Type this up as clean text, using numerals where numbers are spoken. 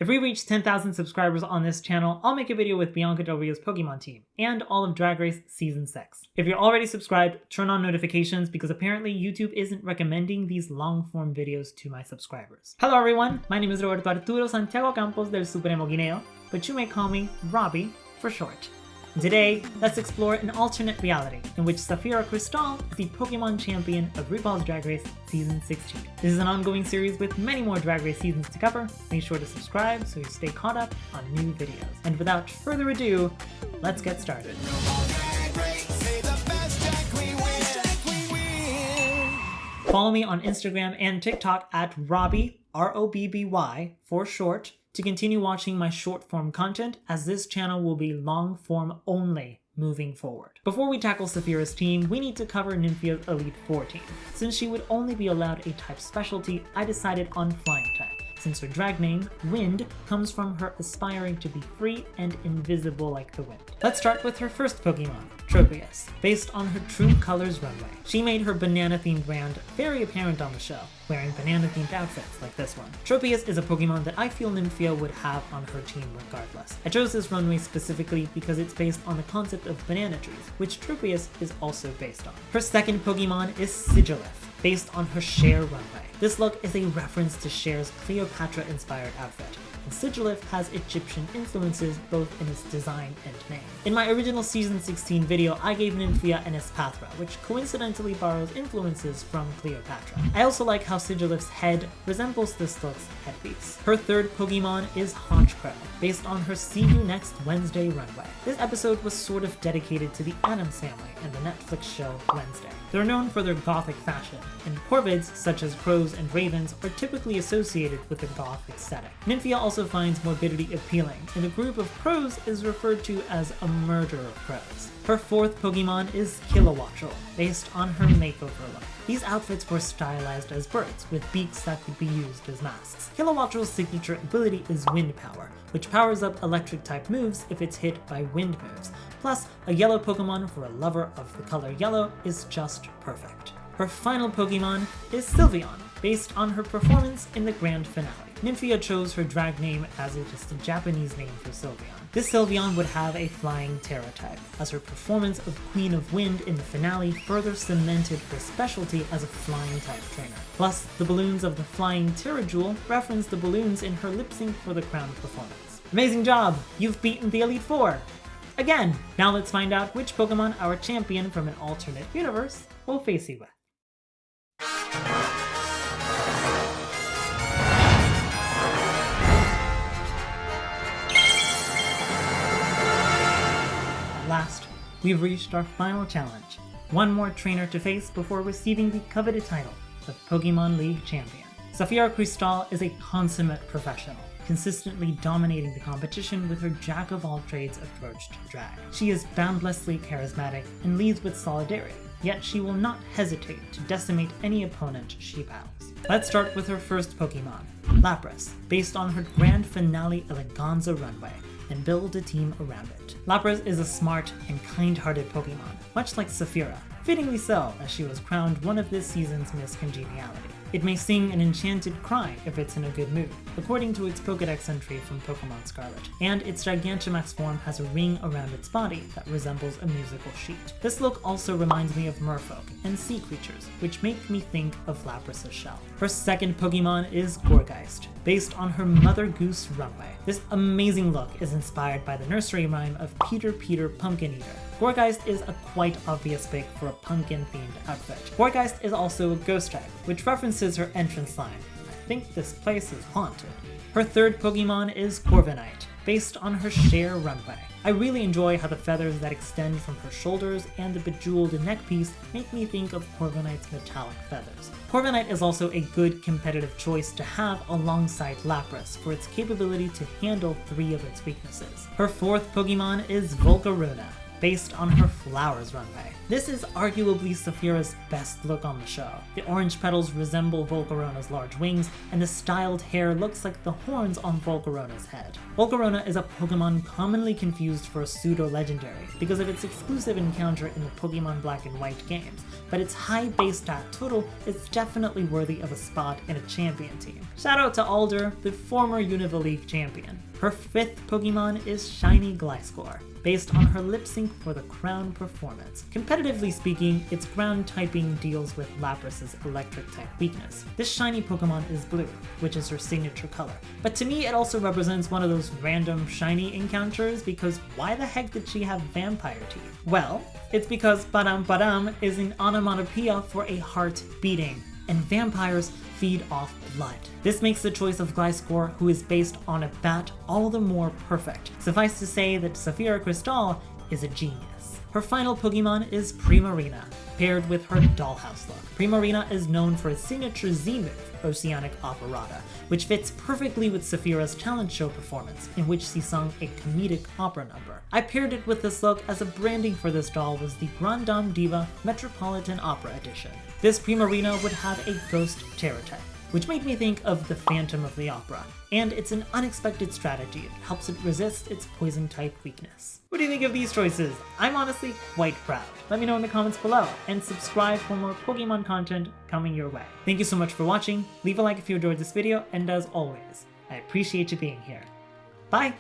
If we reach 10,000 subscribers on this channel, I'll make a video with Bianca Del Rio's Pokemon team, and all of Drag Race Season 6. If you're already subscribed, turn on notifications because apparently YouTube isn't recommending these long-form videos to my subscribers. Hello everyone, my name is Roberto Arturo Santiago Campos del Supremo Guineo, but you may call me Robbie for short. Today, let's explore an alternate reality in which Sapphira Cristál is the Pokémon Champion of RuPaul's Drag Race Season 16. This is an ongoing series with many more Drag Race seasons to cover. Make sure to subscribe so you stay caught up on new videos. And without further ado, let's get started. Follow me on Instagram and TikTok at Robby, R-O-B-B-Y, for short, to continue watching my short-form content, as this channel will be long-form only moving forward. Before we tackle Sapphira's team, we need to cover Nymphia's Elite Four team. Since she would only be allowed a type specialty, I decided on Flying type, since her drag name, Wind, comes from her aspiring to be free and invisible like the wind. Let's start with her first Pokemon, Tropius, based on her True Colors runway. She made her banana-themed brand very apparent on the show, wearing banana-themed outfits like this one. Tropius is a Pokemon that I feel Nymphia would have on her team regardless. I chose this runway specifically because it's based on the concept of banana trees, which Tropius is also based on. Her second Pokemon is Scarlet, based on her Cher runway. This look is a reference to Cher's Cleopatra-inspired outfit, and Scarlet has Egyptian influences both in its design and name. In my original Season 16 video, I gave Nymphia an Espathra, which coincidentally borrows influences from Cleopatra. I also like how Scarlet's head resembles this look's headpiece. Her third Pokemon is Honchkrow, based on her See You Next Wednesday runway. This episode was sort of dedicated to the Addams Family and the Netflix show Wednesday. They're known for their gothic fashion, and corvids such as crows and ravens are typically associated with the goth aesthetic. Nymphia also finds morbidity appealing, and the group of crows is referred to as a murder of crows. Her fourth Pokemon is Kilowattrel, based on her makeover look. These outfits were stylized as birds, with beaks that could be used as masks. Kilowattrel's signature ability is Wind Power, which powers up electric-type moves if it's hit by wind moves. Plus, a yellow Pokemon for a lover of the color yellow is just perfect. Her final Pokemon is Sylveon, based on her performance in the grand finale. Nymphia chose her drag name as it is the Japanese name for Sylveon. This Sylveon would have a flying Terra type, as her performance of Queen of Wind in the finale further cemented her specialty as a flying type trainer. Plus, the balloons of the flying Terra Jewel reference the balloons in her lip sync for the crown performance. Amazing job! You've beaten the Elite Four! Again! Now let's find out which Pokemon our champion from an alternate universe will face you with. Last, we've reached our final challenge. One more trainer to face before receiving the coveted title of Pokémon League Champion. Sapphira Cristál is a consummate professional, consistently dominating the competition with her jack-of-all-trades approach to drag. She is boundlessly charismatic and leads with solidarity, yet she will not hesitate to decimate any opponent she battles. Let's start with her first Pokemon, Lapras, based on her grand finale Eleganza runway, and build a team around it. Lapras is a smart and kind-hearted Pokemon, much like Sapphira, fittingly so as she was crowned one of this season's Miss Congeniality. It may sing an enchanted cry if it's in a good mood, according to its Pokédex entry from Pokémon Scarlet, and its Gigantamax form has a ring around its body that resembles a musical sheet. This look also reminds me of merfolk and sea creatures, which make me think of Lapras' shell. Her second Pokemon is Gourgeist, based on her Mother Goose runway. This amazing look is inspired by the nursery rhyme of Peter Peter Pumpkin Eater. Gourgeist is a quite obvious pick for a pumpkin-themed outfit. Gourgeist is also a ghost type, which references her entrance line. I think this place is haunted. Her third Pokemon is Corviknight, based on her Cher runway. I really enjoy how the feathers that extend from her shoulders and the bejeweled neckpiece make me think of Corviknight's metallic feathers. Corviknight is also a good competitive choice to have alongside Lapras for its capability to handle 3 of its weaknesses. Her fourth Pokemon is Volcarona, based on her flowers runway. This is arguably Sapphira's best look on the show. The orange petals resemble Volcarona's large wings, and the styled hair looks like the horns on Volcarona's head. Volcarona is a Pokemon commonly confused for a pseudo-legendary because of its exclusive encounter in the Pokemon Black and White games, but its high base stat total is definitely worthy of a spot in a champion team. Shout out to Alder, the former Nymphia League Champion. Her 5th Pokemon is Shiny Gliscor, based on her lip sync for the Crown performance. Competitively speaking, its ground typing deals with Lapras's electric type weakness. This shiny Pokemon is blue, which is her signature color. But to me, it also represents one of those random shiny encounters because why the heck did she have vampire teeth? Well, it's because badam badam is an onomatopoeia for a heart beating, and vampires feed off blood. This makes the choice of Gliscor, who is based on a bat, all the more perfect. Suffice to say that Sapphira Cristál is a genius. Her final Pokemon is Primarina, paired with her dollhouse look. Primarina is known for its signature Z move, Oceanic Operata, which fits perfectly with Sapphira's talent show performance, in which she sung a comedic opera number. I paired it with this look as a branding for this doll was the Grande Dame Diva Metropolitan Opera Edition. This Primarina would have a ghost terror type, which made me think of the Phantom of the Opera, and it's an unexpected strategy that helps it resist its poison type weakness. What do you think of these choices? I'm honestly quite proud. Let me know in the comments below, and subscribe for more Pokemon content coming your way. Thank you so much for watching, leave a like if you enjoyed this video, and as always, I appreciate you being here. Bye!